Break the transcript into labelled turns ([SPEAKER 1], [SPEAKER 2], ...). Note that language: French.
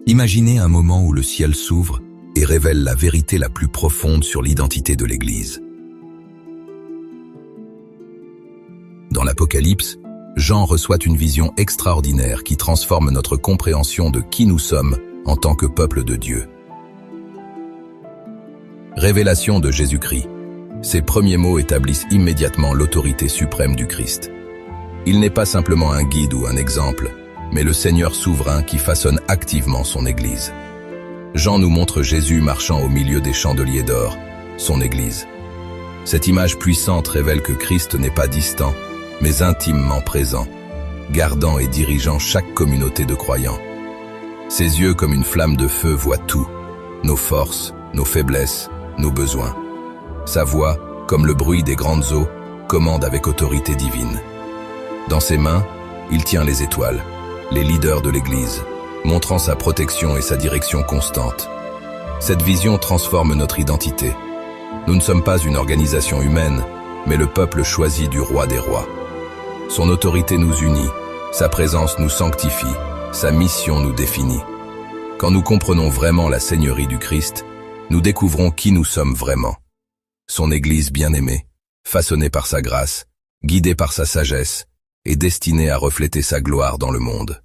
[SPEAKER 1] Imaginez un moment où le ciel s'ouvre et révèle la vérité la plus profonde sur l'identité de l'Église. Dans l'Apocalypse, Jean reçoit une vision extraordinaire qui transforme notre compréhension de qui nous sommes en tant que peuple de Dieu. Révélation de Jésus-Christ. Ces premiers mots établissent immédiatement l'autorité suprême du Christ. Il n'est pas simplement un guide ou un exemple, mais le Seigneur souverain qui façonne activement son Église. Jean nous montre Jésus marchant au milieu des chandeliers d'or, son Église. Cette image puissante révèle que Christ n'est pas distant, mais intimement présent, gardant et dirigeant chaque communauté de croyants. Ses yeux comme une flamme de feu voient tout, nos forces, nos faiblesses, nos besoins. Sa voix, comme le bruit des grandes eaux, commande avec autorité divine. Dans ses mains, il tient les étoiles, les leaders de l'Église, montrant sa protection et sa direction constante. Cette vision transforme notre identité. Nous ne sommes pas une organisation humaine, mais le peuple choisi du roi des rois. Son autorité nous unit, sa présence nous sanctifie, sa mission nous définit. Quand nous comprenons vraiment la seigneurie du Christ, nous découvrons qui nous sommes vraiment. Son Église bien-aimée, façonnée par sa grâce, guidée par sa sagesse, et destinée à refléter sa gloire dans le monde.